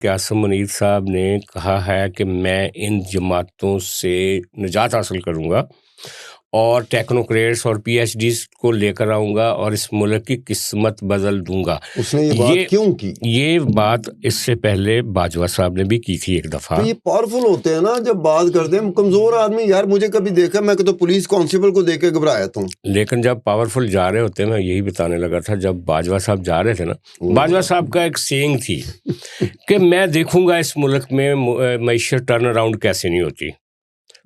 کہ عاصم منیر صاحب نے کہا ہے کہ میں ان جماعتوں سے نجات حاصل کروں گا اور ٹیکنوکریٹس اور پی ایچ ڈیز کو لے کر آؤں گا اور اس ملک کی قسمت بدل دوں گا. اس نے یہ بات کیوں کی؟ یہ بات اس سے پہلے باجوہ صاحب نے بھی کی تھی ایک دفعہ. تو یہ پاورفل ہوتے ہیں نا جب بات کرتے ہیں. کمزور آدمی یار مجھے کبھی دیکھا میں تو پولیس کانسٹیبل کو دیکھ کے گھبرایا تھا. لیکن جب پاورفل جا رہے ہوتے ہیں، میں یہی بتانے لگا تھا، جب باجوہ صاحب جا رہے تھے نا، باجوہ صاحب کا ایک سینگ تھی کہ میں دیکھوں گا اس ملک میں معیشت ٹرن اراؤنڈ کیسے نہیں ہوتی.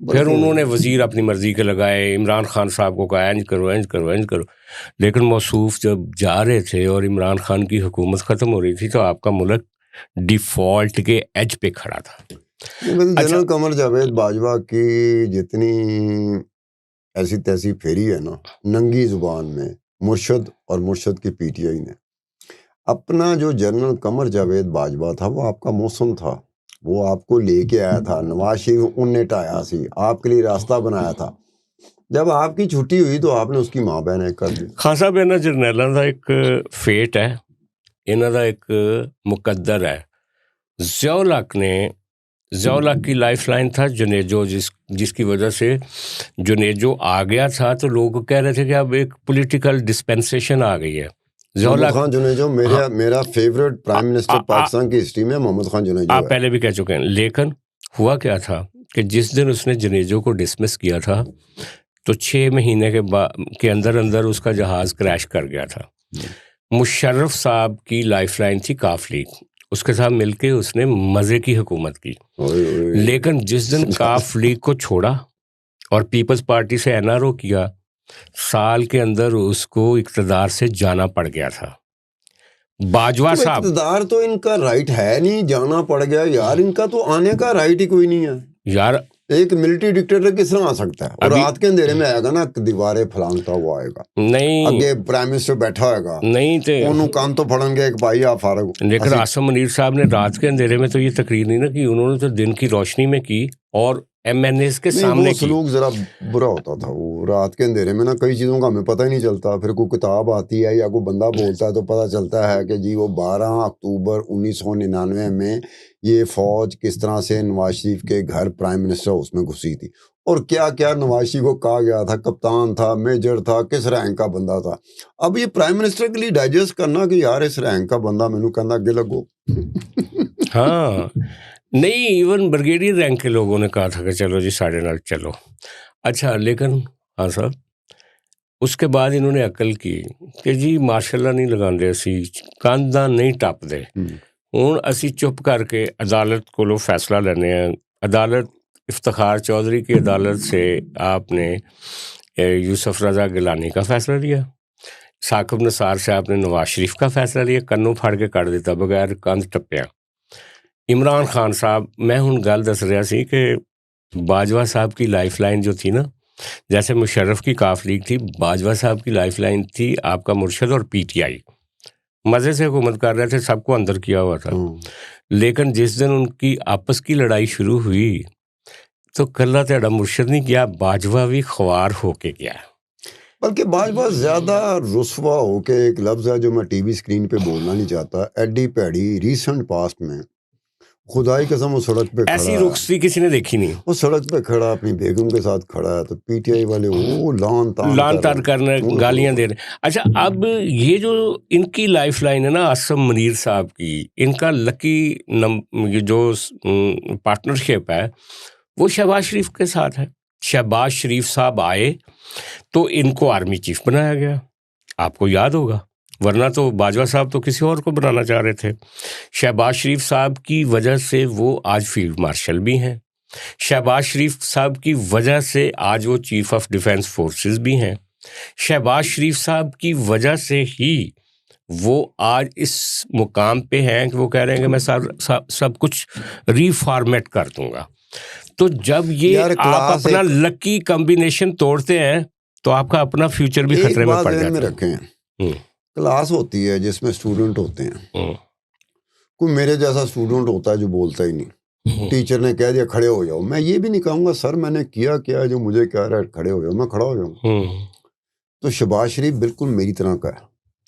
پھر انہوں نے وزیر اپنی مرضی کے لگائے، عمران خان صاحب کو کہا اینج کرو اینج کرو اینج کرو. لیکن موصوف جب جا رہے تھے اور عمران خان کی حکومت ختم ہو رہی تھی تو آپ کا ملک ڈیفالٹ کے ایج پہ کھڑا تھا. جنرل قمر جاوید باجوہ کی جتنی ایسی تیسی پھیری ہے نا ننگی زبان میں، مرشد اور مرشد کی پی ٹی آئی نے اپنا جو جنرل قمر جاوید باجوہ تھا وہ آپ کا موسم تھا، وہ آپ کو لے کے آیا تھا. نواز شریف انہیں ٹایا سی، آپ کے لیے راستہ بنایا تھا. جب آپ کی چھٹی ہوئی تو آپ نے اس کی ماں بہن کر دی. خان صاحب انہاں جرنیلاں دا ایک فیٹ ہے، انہاں دا ایک مقدر ہے. ضیاء الحق کی لائف لائن تھا جنیجو، جس کی وجہ سے جنیجو آ گیا تھا تو لوگ کہہ رہے تھے کہ اب ایک پولیٹیکل ڈسپینسیشن آ گئی ہے. محمد خان جنیجو میرا فیوریٹ پرائم منسٹر پاکستان کی ہسٹری میں محمد خان جنیجو آپ پہلے بھی کہہ چکے ہیں. لیکن ہوا کیا تھا کہ جس دن اس نے جنیجو کو ڈسمس کیا تھا تو 6 مہینے کے اندر اس کا جہاز کریش کر گیا تھا. مشرف صاحب کی لائف لائن تھی کاف لیگ، اس کے ساتھ مل کے اس نے مزے کی حکومت کی. لیکن جس دن کاف لیگ کو چھوڑا اور پیپلز پارٹی سے این آر او کیا، سال کے اندر اس کو اقتدار سے جانا پڑ گیا تھا. باجوہ صاحب اقتدار تو ان کا رائٹ ہے نہیں، جانا پڑ گیا یار. ان کا تو آنے کا رائٹ ہی کوئی نہیں ہے یار. ایک ملٹری ڈکٹیٹر کس طرح آ سکتا ہے؟ اور رات کے اندھیرے میں آئے گا نا، دیواریں پھلانگتا ہوا آئے گا. نہیں، آگے پرائم منسٹر بیٹھا ہوئے گا، نہیں تے انہوں کان تو پھڑیں گے ایک بھائی آپ فارغ. لیکن عاصم منیر صاحب نے رات کے اندھیرے میں تو یہ تقریر نہیں نا کی، انہوں نے تو دن کی روشنی میں کی اور ایم این ایز کے سامنے کی. سلوک ذرا برا ہوتا تھا وہ رات کے اندھیرے میں نا، کئی چیزوں کا ہمیں پتہ ہی نہیں چلتا. پھر کوئی کتاب آتی ہے یا کوئی بندہ بولتا ہے تو پتہ چلتا ہے کہ جی وہ 12 اکتوبر 1999 میں یہ فوج کس طرح سے نواز شریف کے گھر پرائم منسٹر اس میں گھسی تھی، اور کیا کیا نواز شریف کو کہا گیا تھا. کپتان تھا، میجر تھا، کس رینک کا بندہ تھا. اب یہ پرائم منسٹر کے لیے ڈائجسٹ کرنا کہ یار اس رینک کا بندہ مینوں کہندا اگے لگو. ہاں نہیں، ایون بریگیڈیئر رینک کے لوگوں نے کہا تھا کہ چلو جی 9:30 چلو. اچھا، لیکن ہاں صاحب اس کے بعد انہوں نے عقل کی کہ جی ماشاء اللہ نہیں لگاندے، اسی کانداں نہیں ٹپ دے. ہوں اسی چپ کر کے عدالت کو لو فیصلہ لینے ہیں. عدالت افتخار چودھری کی عدالت سے آپ نے یوسف رضا گیلانی کا فیصلہ لیا، ثاقب نثار سے آپ نے نواز شریف کا فیصلہ لیا، کنوں پھاڑ کے کر دیتا بغیر کند ٹپیا. عمران خان صاحب، میں ہن گل دس رہا سی کہ باجوہ صاحب کی لائف لائن جو تھی نا، جیسے مشرف کی کاف لیگ تھی، باجوہ صاحب کی لائف لائن تھی آپ کا مرشد اور پی ٹی آئی. مزے سے حکومت کر رہے تھے، سب کو اندر کیا ہوا تھا. لیکن جس دن ان کی آپس کی لڑائی شروع ہوئی تو کلہ تیڑا مرشد نہیں کیا، باجوہ بھی خوار ہو کے گیا. بلکہ باجوہ زیادہ رسوا ہو کے، ایک لفظ ہے جو میں ٹی وی اسکرین پہ بولنا نہیں چاہتا، ایڈی پیڑی ریسنٹ پاسٹ میں خدائی قسم وہ سڑک پہ کھڑا ایسی ہے، رخصتی کسی نے دیکھی نہیں. وہ سڑک پہ کھڑا اپنی بیگم کے ساتھ کھڑا ہے تو پی ٹی آئی والے وہ لان تان کرنے گالیاں دے رہے. اچھا، اب یہ جو ان کی لائف لائن ہے نا عاصم منیر صاحب کی، ان کا لکی جو پارٹنرشپ ہے وہ شہباز شریف کے ساتھ ہے. شہباز شریف صاحب آئے تو ان کو آرمی چیف بنایا گیا، آپ کو یاد ہوگا، ورنہ تو باجوہ صاحب تو کسی اور کو بنانا چاہ رہے تھے. شہباز شریف صاحب کی وجہ سے وہ آج فیلڈ مارشل بھی ہیں، شہباز شریف صاحب کی وجہ سے آج وہ چیف آف ڈیفنس فورسز بھی ہیں، شہباز شریف صاحب کی وجہ سے ہی وہ آج اس مقام پہ ہیں کہ وہ کہہ رہے ہیں کہ میں سب کچھ ری فارمیٹ کر دوں گا. تو جب یہ آپ اپنا لکی کمبینیشن توڑتے ہیں تو آپ کا اپنا فیوچر بھی خطرے میں پڑ جاتا ہے. رکھیں کلاس ہوتی ہے جس میں اسٹوڈنٹ ہوتے ہیں، کوئی میرے جیسا اسٹوڈنٹ ہوتا ہے جو بولتا ہی نہیں، ٹیچر نے کہہ دیا کھڑے ہو جاؤ، میں یہ بھی نہیں کہوں گا سر میں نے کیا کیا جو مجھے کہہ رہا ہے کھڑے ہو جاؤ، میں کھڑا ہو جاؤں. تو شہباز شریف بالکل میری طرح کا ہے.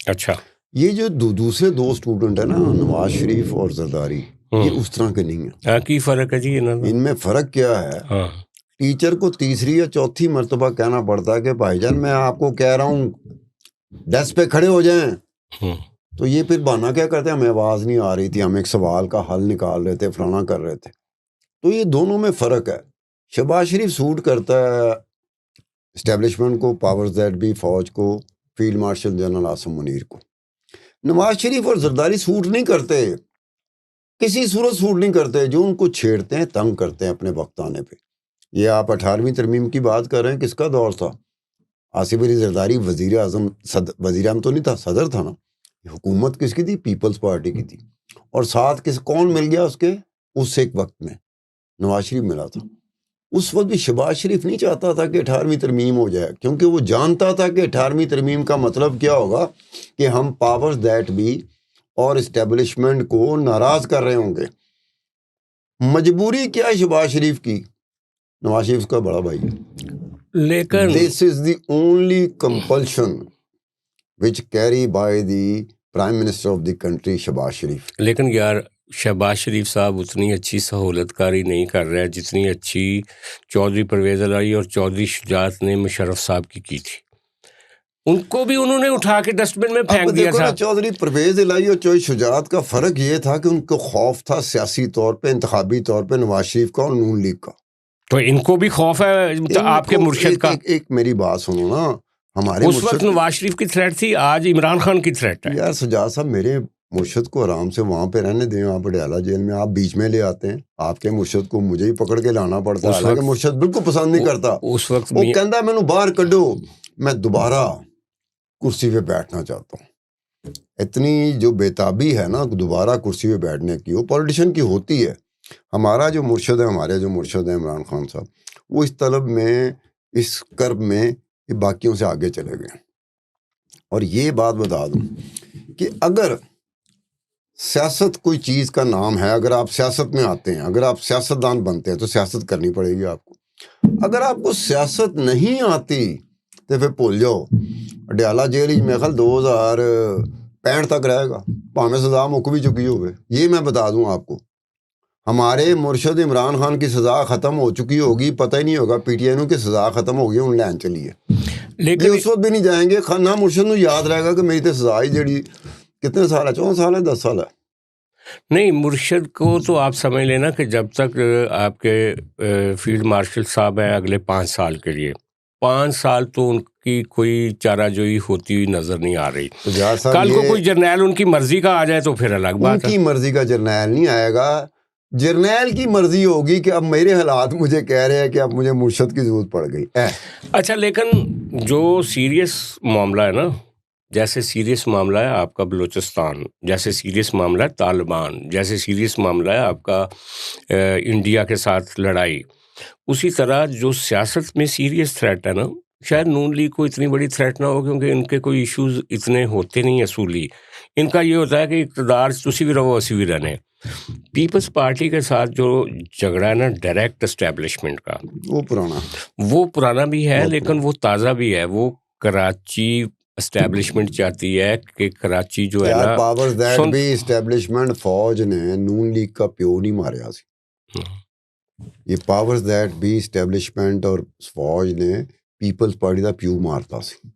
اچھا، یہ جو دوسرے 2 اسٹوڈنٹ ہیں نا، نواز شریف اور زرداری، یہ اس طرح کے نہیں ہیں. ہاں کی فرق ہے جی ان میں فرق کیا ہے؟ ہاں ٹیچر کو تیسری یا چوتھی مرتبہ کہنا پڑتا ہے کہ بھائی جان میں آپ کو کہہ رہا ہوں ڈیسک پہ کھڑے ہو جائیں. تو یہ پھر بہانہ کیا کرتے ہیں ہمیں آواز نہیں آ رہی تھی، ہم ایک سوال کا حل نکال رہے تھے، فلانا کر رہے تھے. تو یہ دونوں میں فرق ہے. شہباز شریف سوٹ کرتا ہے اسٹیبلشمنٹ کو، پاورز دیٹ بی فوج کو، field marshal general Asim Munir کو. نواز شریف اور زرداری سوٹ نہیں کرتے، کسی صورت سوٹ نہیں کرتے. جو ان کو چھیڑتے ہیں، تنگ کرتے ہیں اپنے وقت آنے پہ. یہ آپ 18ویں ترمیم کی بات کر رہے ہیں، کس کا دور تھا؟ آصف علی زرداری وزیر اعظم، وزیر اعظم تو نہیں تھا، صدر تھا نا. حکومت کس کی تھی؟ پیپلز پارٹی کی تھی. اور ساتھ کون مل گیا اس کے؟ اس ایک وقت میں نواز شریف ملا تھا. اس وقت بھی شہباز شریف نہیں چاہتا تھا کہ 18ویں ترمیم ہو جائے، کیونکہ وہ جانتا تھا کہ 18ویں ترمیم کا مطلب کیا ہوگا کہ ہم پاورز دیٹ بی اور اسٹیبلشمنٹ کو ناراض کر رہے ہوں گے. مجبوری کیا ہے شہباز شریف کی؟ نواز شریف کا بڑا بھائی ہے، لیکن this is the only compulsion which carry by the prime minister of the country Shehbaz Sharif. لیکن یار شہباز شریف صاحب اتنی اچھی سہولت کاری نہیں کر رہے جتنی اچھی چودھری پرویز الہی اور چودھری شجاعت نے مشرف صاحب کی تھی. ان کو بھی انہوں نے اٹھا کے ڈسٹ بن میں پھینک دیا تھا. چودھری پرویز الہی اور چودھری شجاعت کا فرق یہ تھا کہ ان کو خوف تھا سیاسی طور پہ، انتخابی طور پہ نواز شریف کا اور نون لیگ کا. تو ان کو بھی خوف ہے آپ کے مرشد کا. ایک میری بات سنو نا، ہمارے اس وقت نواز شریف کی تھریٹ تھی، آج عمران خان کی تھریٹ ہے. یار سجاد صاحب، میرے مرشد کو آرام سے وہاں پہ رہنے دیں. وہاں پہ ڈیالہ جیل میں آپ بیچ میں لے آتے ہیں. آپ کے مرشد کو مجھے ہی پکڑ کے لانا پڑتا ہے، حالانکہ مرشد بالکل پسند نہیں کرتا. اس وقت وہ کہندا مینوں باہر کڈو، میں دوبارہ کرسی پہ بیٹھنا چاہتا ہوں. اتنی جو بےتابی ہے نا دوبارہ کرسی پہ بیٹھنے کی، وہ پولیٹیشین کی ہوتی ہے. ہمارا جو مرشد ہے، ہمارے جو مرشد ہیں عمران خان صاحب، وہ اس طلب میں، اس کرب میں یہ باقیوں سے آگے چلے گئے. اور یہ بات بتا دوں کہ اگر سیاست کوئی چیز کا نام ہے، اگر آپ سیاست میں آتے ہیں، اگر آپ سیاستدان بنتے ہیں تو سیاست کرنی پڑے گی آپ کو. اگر آپ کو سیاست نہیں آتی تو پھر بھول جاؤ. ڈیالہ جیل میں خیال 2065 تک رہے گا، پاویں سزا مک بھی چکی ہوگی. یہ میں بتا دوں آپ کو، ہمارے مرشد عمران خان کی سزا ختم ہو چکی ہوگی، پتہ ہی نہیں ہوگا پی ٹی آئی کی سزا ختم ہوگی، ان لین چلی ہے. لیکن اس وقت بھی نہیں جائیں گے. نہ مرشد نو یاد رہے گا کہ میری تو سزا ہی جڑی کتنے سال ہے، 14 سال ہے، 10 سال ہے. نہیں، مرشد کو تو آپ سمجھ لینا کہ جب تک آپ کے فیلڈ مارشل صاحب ہیں اگلے 5 سال کے لیے، 5 سال تو ان کی کوئی چارہ جوئی ہوتی ہوئی نظر نہیں آ رہی. کل کو کوئی جرنیل ان کی مرضی کا آ جائے تو پھر الگ بات ہے. ان کی مرضی کا جرنیل نہیں آئے گا. جرنیل کی مرضی ہوگی کہ اب میرے حالات مجھے کہہ رہے ہیں کہ اب مجھے مرشد کی ضرورت پڑ گئی. اچھا، لیکن جو سیریس معاملہ ہے نا، جیسے سیریس معاملہ ہے آپ کا بلوچستان، جیسے سیریس معاملہ ہے طالبان، جیسے سیریس معاملہ ہے آپ کا انڈیا کے ساتھ لڑائی، اسی طرح جو سیاست میں سیریس تھریٹ ہے نا، شاید نون لیگ کو اتنی بڑی تھریٹ نہ ہو، کیونکہ ان کے کوئی ایشوز اتنے ہوتے نہیں اصولی. ان کا یہ ہوتا ہے کہ اقتدار تسی بھی رہو اسی بھی رہنے. پیپلز پارٹی کے ساتھ جو جھگڑا ہے نا ڈائریکٹ اسٹیبلشمنٹ کا، وہ پرانا بھی ہے لیکن وہ تازہ بھی ہے. وہ کراچی اسٹیبلشمنٹ چاہتی ہے کہ کراچی جو ہے نا، پاورز دیٹ بھی اسٹیبلشمنٹ فوج نے نون لیگ کا پیو نہیں ماریا سی. یہ پاورز دیٹ بھی اسٹیبلشمنٹ اور فوج نے پیپلز پارٹی کا پیو مارتا سی.